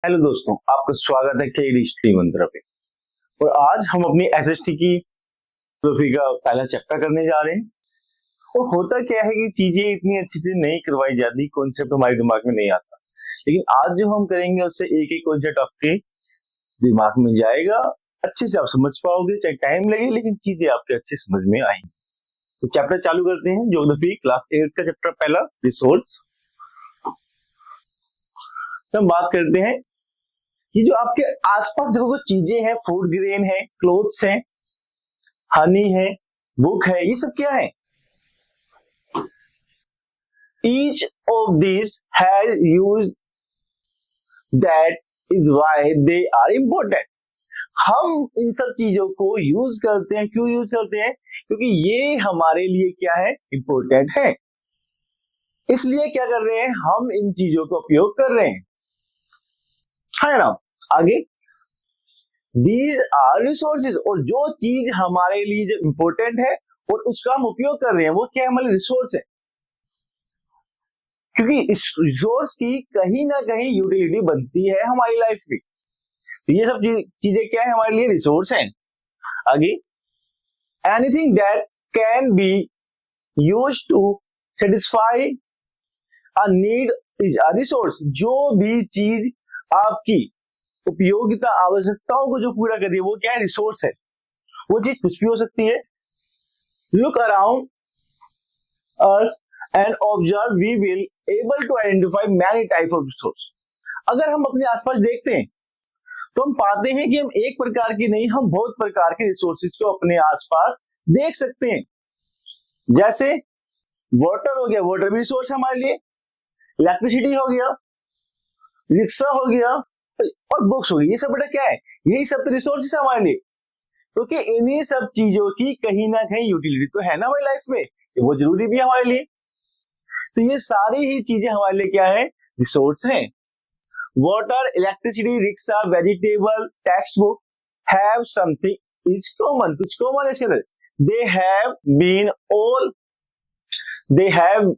Hello दोस्तों, आपका स्वागत है के मंत्र पे। और आज हम अपनी एसएसटी की फिलोसफी का पहला चैप्टर करने जा रहे हैं। और होता क्या है कि चीजें इतनी अच्छे से नहीं करवाई जाती, कॉन्सेप्ट हमारे दिमाग में नहीं आता, लेकिन आज जो हम करेंगे उससे एक एक कॉन्सेप्ट आपके दिमाग में जाएगा, अच्छे से आप समझ पाओगे, चाहे टाइम लगे लेकिन चीजें आपके अच्छे समझ में आएंगी। तो चैप्टर चालू करते हैं। ज्योग्राफी क्लास 8 का चैप्टर पहला, रिसोर्स। तो हम बात करते हैं कि जो आपके आसपास देखो कुछ चीजें हैं, फूड ग्रेन है, क्लोथ्स है, हनी है, बुक है, ये सब क्या है? Each of this has use, that is why they are important. हम इन सब चीजों को यूज करते हैं। क्यों यूज करते हैं? क्योंकि ये हमारे लिए क्या है? इंपॉर्टेंट है। इसलिए क्या कर रहे हैं? हम इन चीजों का उपयोग कर रहे हैं, है ना। आगे, these are resources, और जो चीज हमारे लिए जो इंपॉर्टेंट है और उसका हम उपयोग कर रहे हैं वो क्या है? हमारे रिसोर्स है। क्योंकि इस रिसोर्स की कहीं ना कहीं यूटिलिटी बनती है हमारी लाइफ में। तो ये सब चीजें क्या है? हमारे लिए रिसोर्स हैं। आगे, anything that can be use to satisfy a need is a resource. जो भी चीज आपकी उपयोगिता आवश्यकताओं को जो पूरा कर रही है वो क्या है? रिसोर्स है। वो चीज कुछ भी हो सकती है। Look around us and observe, we will able to identify many type of resource. अगर हम अपने आसपास देखते हैं तो हम पाते हैं कि हम एक प्रकार के नहीं, हम बहुत प्रकार के रिसोर्सेज को अपने आसपास देख सकते हैं। जैसे वाटर हो गया, वाटर भी रिसोर्स है हमारे लिए। इलेक्ट्रिसिटी हो गया, रिक्शा हो गया, और बुक्स हो गई। ये सब बेटा क्या है? यही सब तो रिसोर्सेस है हमारे लिए। क्योंकि इन्हीं सब चीजों की कहीं ना कहीं यूटिलिटी तो है ना हमारी लाइफ में, वो जरूरी भी है हमारे लिए। तो ये सारी ही चीजें हमारे लिए क्या है? रिसोर्स हैं। Water, electricity, rickshaw, vegetable, textbook have something is common. कुछ कॉमन है इसके अंदर। They have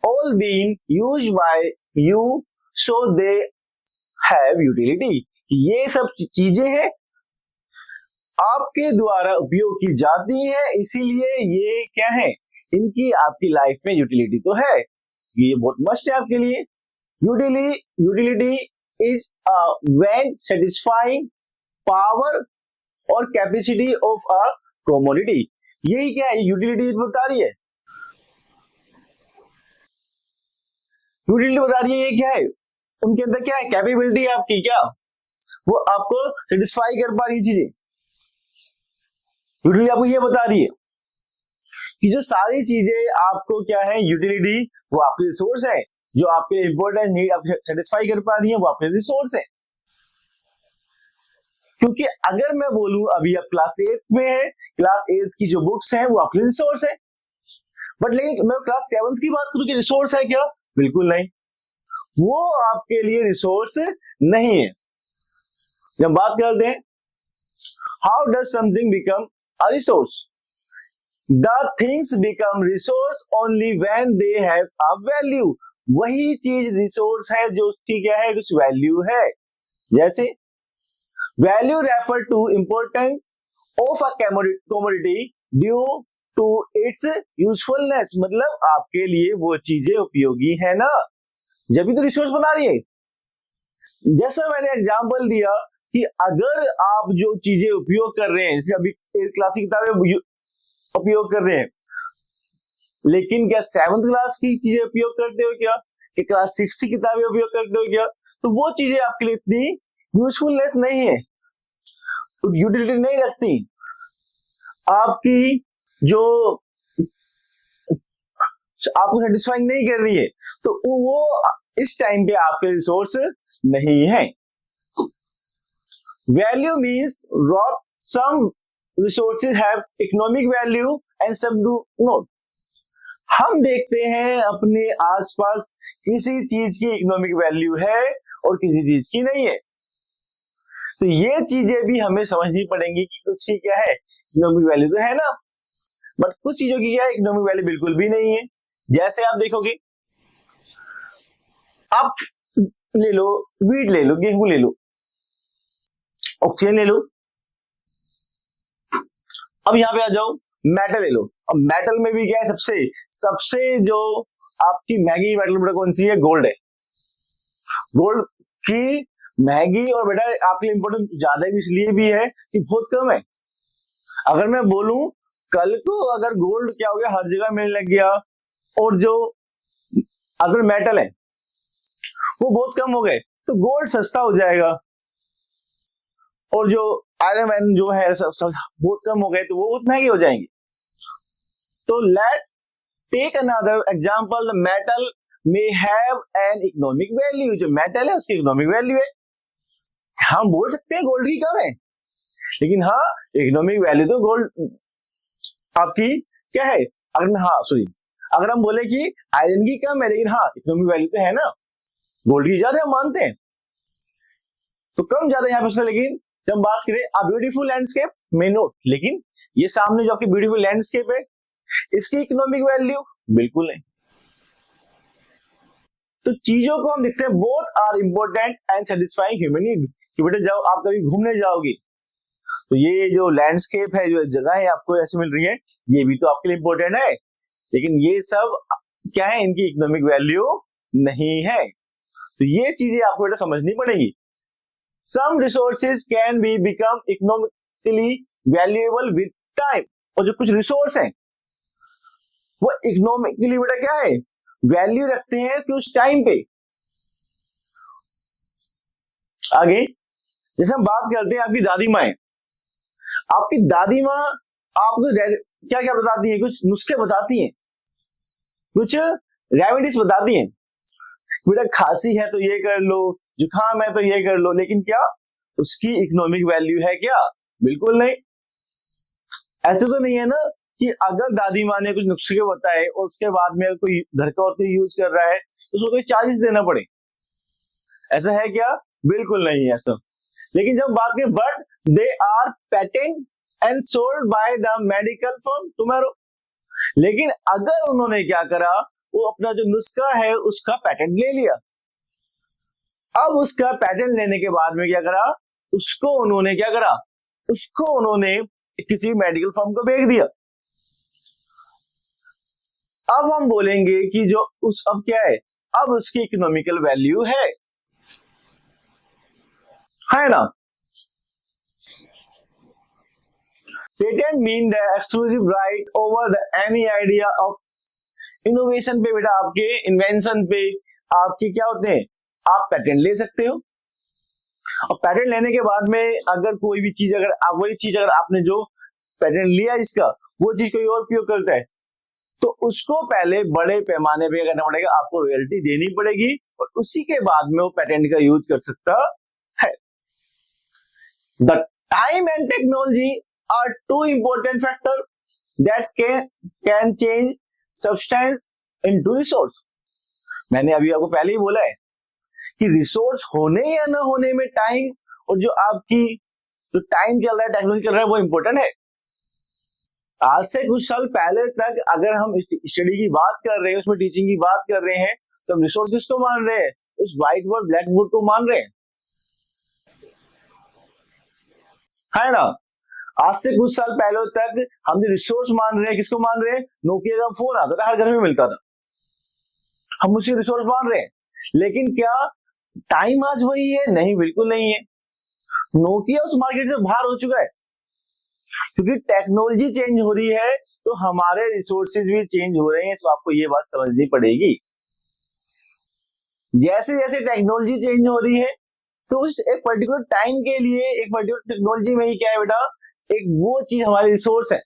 all been used by you, so they have utility. ये सब चीजें हैं आपके द्वारा उपयोग की जाती है, इसीलिए ये क्या है? इनकी आपकी लाइफ में यूटिलिटी तो है। ये बहुत मस्ट है आपके लिए। Utility is when satisfying power और कैपेसिटी ऑफ अ कमोडिटी। यही क्या है? यूटिलिटी बता रही है। यूटिलिटी बता रही है ये क्या है? उनके अंदर क्या है? कैपेबिलिटी है आपकी, क्या वो आपको सेटिस्फाई कर पा रही चीजें। यूटिलिटी आपको ये बता रही है कि जो सारी चीजें आपको क्या है? यूटिलिटी, वो आपके रिसोर्स है। जो आपके इंपॉर्टेंट नीड आप सेटिस्फाई कर पा रही है वो आपके रिसोर्स है। क्योंकि अगर मैं बोलूं अभी आप क्लास 8 में है, क्लास 8 की जो बुक्स हैं वो आपके रिसोर्स है। बट लेकिन मैं क्लास 7 की बात करूं कि रिसोर्स है क्या? बिल्कुल नहीं, वो आपके लिए रिसोर्स नहीं है। जब बात करते हैं how does something become a resource, the things become resource only when they have a value. वही चीज रिसोर्स है जो उसकी क्या है? कुछ वैल्यू है। जैसे value refer to importance of a commodity due to its usefulness. मतलब आपके लिए वो चीजें उपयोगी है ना, जब भी तो रिसोर्स बना रही है। जैसा मैंने एग्जांपल दिया कि अगर आप जो चीजें उपयोग कर रहे हैं, जैसे अभी क्लास की किताबें उपयोग कर रहे हैं, लेकिन क्या 7th क्लास की चीजें उपयोग करते हो क्या? कि क्लास 6 की किताबें उपयोग करते हो क्या? तो वो चीजें आपके लिए इतनी यूजफुलनेस नहीं है, यूटिलिटी नहीं रखती। आपकी जो आपको सेटिस्फाइंग नहीं कर रही है, तो वो इस टाइम पे आपके रिसोर्स नहीं है। Value means some resources have economic value and some do not. हम देखते हैं अपने आसपास किसी चीज की इकोनॉमिक वैल्यू है और किसी चीज की नहीं है। तो ये चीजें भी हमें समझनी पड़ेंगी कि कुछ की क्या है? इकोनॉमिक वैल्यू तो है ना, बट कुछ चीजों की क्या है? इकोनॉमिक वैल्यू बिल्कुल भी नहीं है। जैसे आप देखोगे, आप ले लो, वीट ले लो, गेहूं ले लो, ऑक्सीजन ले लो। अब यहां पे आ जाओ, मेटल ले लो। अब मेटल में भी क्या है, सबसे सबसे जो आपकी महंगी मेटल बेटा कौन सी है, गोल्ड है। गोल्ड की महंगी और बेटा आपके लिए इंपॉर्टेंट ज्यादा भी इसलिए भी है कि बहुत कम है। अगर मैं बोलूं कल को अगर गोल्ड क्या हो गया, हर जगह मिलने लग गया, और जो अदर मेटल है वो बहुत कम हो गए, तो गोल्ड सस्ता हो जाएगा, और जो आयरन मैन जो है सब बहुत कम हो गए, तो वो बहुत महंगे हो जाएंगे। तो let take another example, the metal may have an economic value. जो मेटल है उसकी इकोनॉमिक वैल्यू है। हम बोल सकते हैं गोल्ड की कम है, लेकिन हाँ इकोनॉमिक वैल्यू तो गोल्ड आपकी क्या है, अगर हम बोले कि आयरन की कम है, लेकिन हाँ इकोनॉमिक वैल्यू तो है ना, गोल्ड की ज्यादा हम मानते हैं, तो कम ज्यादा यहाँ पे। लेकिन जब हम बात करें a beautiful landscape may note, लेकिन ये सामने जो आपकी ब्यूटीफुल लैंडस्केप है, इसकी इकोनॉमिक वैल्यू बिल्कुल नहीं। तो चीजों को हम देखते हैं both are important and satisfying human need. कि बेटा जब आप कभी घूमने जाओगे तो ये जो लैंडस्केप है, जो जगह है आपको ऐसे मिल रही है, ये भी तो आपके लिए इंपॉर्टेंट है, लेकिन ये सब क्या है, इनकी इकोनॉमिक वैल्यू नहीं है। तो ये चीजें आपको बेटा समझनी पड़ेगी। Some resources can be become economically valuable with time. और जो कुछ रिसोर्स हैं वो इकोनॉमिकली बेटा क्या है, वैल्यू रखते हैं कि उस टाइम पे। आगे जैसे हम बात करते हैं आपकी दादी माँ, आपकी दादी माँ आपको क्या क्या बताती है, कुछ नुस्खे बताती हैं, कुछ रेमेडीज बताती हैं। बेटा खांसी है तो ये कर लो, जुकाम है तो ये कर लो, लेकिन क्या उसकी इकोनॉमिक वैल्यू है क्या, बिल्कुल नहीं। ऐसे तो नहीं है ना कि अगर दादी माँ ने कुछ नुस्खे बताए और उसके बाद में कोई घर का और कोई यूज कर रहा है तो उसको कोई चार्जेस देना पड़े, ऐसा है क्या, बिल्कुल नहीं है ऐसा। लेकिन जब बात करें but they are patent and sold by the medical firm tomorrow. लेकिन अगर उन्होंने क्या करा, वो अपना जो नुस्खा है उसका पेटेंट ले लिया, अब उसका पेटेंट लेने के बाद में क्या करा, उसको उन्होंने क्या करा, उसको उन्होंने किसी मेडिकल फर्म को बेच दिया। अब हम बोलेंगे कि जो उस अब क्या है, अब उसकी इकोनॉमिकल वैल्यू है ना। Patent mean the exclusive right over the any idea of innovation पे। बेटा आपके इन्वेंशन पे आपके क्या होते हैं, आप पेटेंट ले सकते हो, और पेटेंट लेने के बाद में अगर कोई भी चीज, अगर आप वही चीज, अगर आपने जो पेटेंट लिया जिसका, वो चीज कोई और उपयोग करता है, तो उसको पहले बड़े पैमाने पे करना पड़ेगा, आपको रॉयल्टी देनी पड़ेगी, और उसी के बाद में वो पेटेंट का यूज कर सकता है। The time and technology are two important factor that can change substance into resource. मैंने अभी आपको पहले ही बोला है कि रिसोर्स होने या ना होने में टाइम, और जो आपकी जो टाइम चल रहा है, टेक्नोलॉजी चल रहा है, वो इंपॉर्टेंट है। आज से कुछ साल पहले तक अगर हम स्टडी की बात कर रहे हैं, उसमें टीचिंग की बात कर रहे हैं, तो हम रिसोर्स किसको मान रहे हैं, उस व्हाइट बोर्ड ब्लैक बोर्ड को मान रहे हैं, है ना। आज से कुछ साल पहले तक हम जो रिसोर्स मान रहे हैं, किसको मान रहे हैं, नोकिया का फोन आता था, हर घर में मिलता था, हम उसी रिसोर्स मान रहे हैं। लेकिन क्या टाइम आज वही है, नहीं, बिल्कुल नहीं है। नोकिया उस मार्केट से बाहर हो चुका है, क्योंकि टेक्नोलॉजी चेंज हो रही है, तो हमारे रिसोर्सेज भी चेंज हो रहे हैं। इसको आपको ये बात समझनी पड़ेगी। जैसे जैसे टेक्नोलॉजी चेंज हो रही है, तो उस एक पर्टिकुलर टाइम के लिए एक पर्टिकुलर टेक्नोलॉजी में ही क्या है बेटा, एक वो चीज हमारी रिसोर्स है।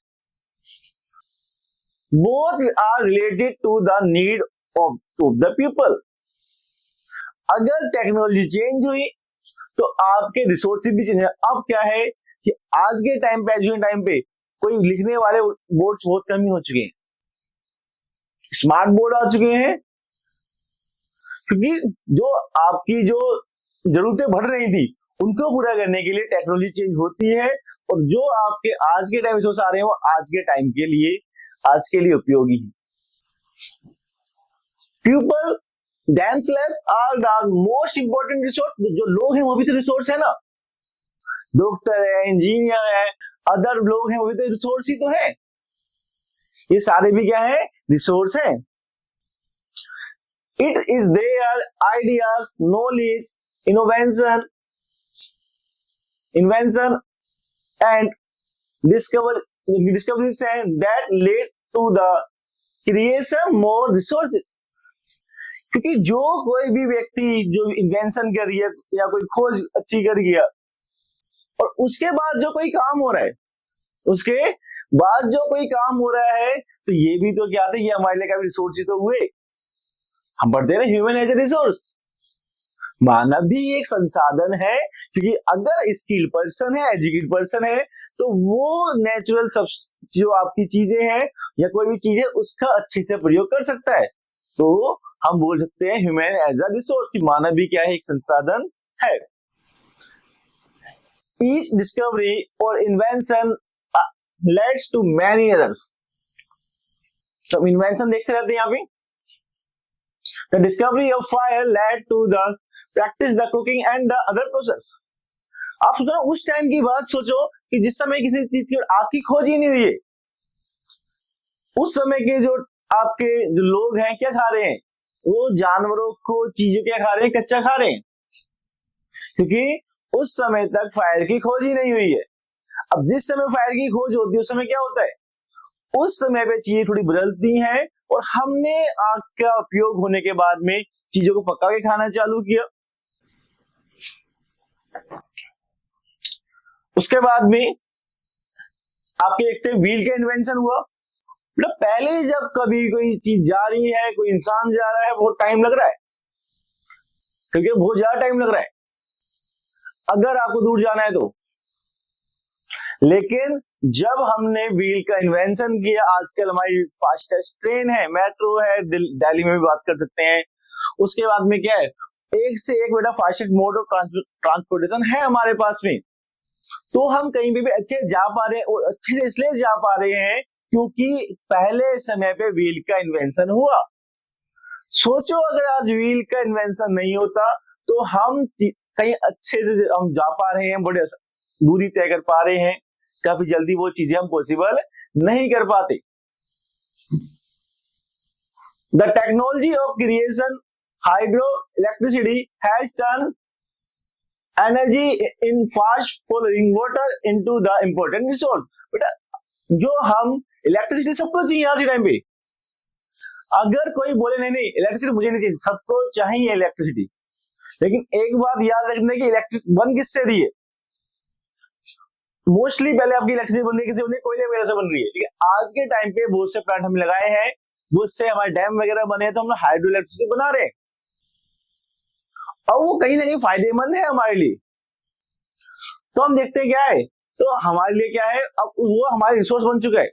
Both are related to the need of the people. अगर टेक्नोलॉजी चेंज हुई तो आपके रिसोर्सेज भी चेंज है। अब क्या है कि आज के टाइम पे, एजुकेशन टाइम पे, कोई लिखने वाले बोर्ड्स बहुत कम ही हो चुके हैं, स्मार्ट बोर्ड आ चुके हैं, क्योंकि जो आपकी जो जरूरतें बढ़ रही थी उनको पूरा करने के लिए टेक्नोलॉजी चेंज होती है, और जो आपके आज के टाइम रिसोर्स आ रहे हैं वो आज के टाइम के लिए, आज के लिए उपयोगी है। People themselves are the most important resource. जो लोग हैं वो भी तो रिसोर्स है ना, डॉक्टर है, इंजीनियर है, अदर लोग हैं, वो भी तो रिसोर्स ही तो है। ये सारे भी क्या है, रिसोर्स है। It is their ideas, knowledge, invention and discoveries हैं that led to the creation more resources. क्योंकि जो कोई भी व्यक्ति जो इन्वेंशन कर रही है या कोई खोज अच्छी कर गया, और उसके बाद जो कोई काम हो रहा है, उसके बाद जो कोई काम हो रहा है, तो ये भी तो क्या थे, ये हमारे लिए कभी रिसोर्स ही तो हुए। हम पढ़ते हैं ह्यूमन एज ए रिसोर्स, मानव भी एक संसाधन है। क्योंकि अगर स्किल्ड पर्सन है, एजुकेटेड पर्सन है, तो वो नेचुरल सब जो आपकी चीजें हैं या कोई भी चीज है उसका अच्छे से प्रयोग कर सकता है। तो हम बोल सकते हैं ह्यूमन एज अ रिसोर्स कि मानव भी क्या है, एक संसाधन है। Each discovery or invention leads to many others. तो invention देखते रहते हैं यहाँ पे। The discovery of fire led to the practice, the cooking and the other process. आप सोचो उस टाइम की बात सोचो कि जिस समय किसी चीज की आग की खोज ही नहीं हुई है, उस समय के जो आपके जो लोग हैं क्या खा रहे हैं, वो जानवरों को चीजों क्या खा रहे हैं, कच्चा खा रहे हैं, क्योंकि उस समय तक फायर की खोज ही नहीं हुई है। अब जिस समय फायर की खोज होती है उस समय क्या होता है, उस समय पे चीजें थोड़ी बदलती हैं और हमने आग का उपयोग होने के बाद में चीजों को पका के खाना चालू किया। उसके बाद में आपके देखते हैं व्हील का इन्वेंशन हुआ। मतलब पहले जब कभी कोई चीज जा रही है, कोई इंसान जा रहा है, बहुत टाइम लग रहा है, क्योंकि बहुत ज्यादा टाइम लग रहा है अगर आपको दूर जाना है तो। लेकिन जब हमने व्हील का इन्वेंशन किया, आजकल हमारी फास्टेस्ट ट्रेन है, मेट्रो है, दिल्ली में भी बात कर सकते हैं। उसके बाद में क्या है, एक से एक बेटा फास्टेस्ट मोड ऑफ ट्रांसपोर्टेशन है हमारे पास में। तो हम कहीं पे भी अच्छे जा पा रहे हैं, अच्छे से इसलिए जा पा रहे हैं क्योंकि पहले समय पे व्हील का इन्वेंशन हुआ। सोचो अगर आज व्हील का इन्वेंशन नहीं होता तो हम कहीं अच्छे से हम जा पा रहे हैं, बड़े दूरी तय कर पा रहे हैं, काफी जल्दी वो चीजें हम पॉसिबल नहीं कर पाते। The technology of creation hydro electricity has turn energy in fast flowing water into the important resource. बेटा जो हम इलेक्ट्रिसिटी सबको चाहिए आज के टाइम पे। अगर कोई बोले नहीं नहीं इलेक्ट्रिसिटी मुझे नहीं चाहिए, सबको चाहिए इलेक्ट्रिसिटी, लेकिन एक बात याद रखने की, इलेक्ट्रिक बन किससे रही है, मोस्टली पहले आपकी इलेक्ट्रिसिटी बन रही है कोयले वगैरह से बन रही है। ठीक है, आज के टाइम पे बहुत से प्लांट हम लगाए हैं, बहुत से हमारे डैम वगैरह बने हैं, तो हम लोग हाइड्रो इलेक्ट्रिसिटी बना रहे हैं और वो कहीं ना कहीं फायदेमंद है हमारे लिए। तो हम देखते हैं क्या है, तो हमारे लिए क्या है, अब वो हमारे रिसोर्स बन चुका है।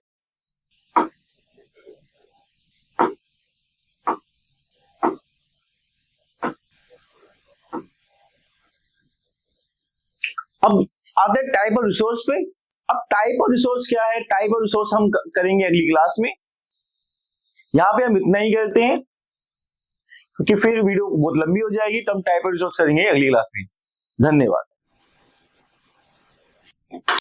अब आते हैं टाइप ऑफ रिसोर्स पे। अब टाइप ऑफ रिसोर्स क्या है, टाइप ऑफ रिसोर्स हम करेंगे अगली क्लास में। यहां पे हम इतना ही करते हैं क्योंकि फिर वीडियो बहुत लंबी हो जाएगी, तो हम टाइप ऑफ रिसोर्स करेंगे अगली क्लास में। धन्यवाद।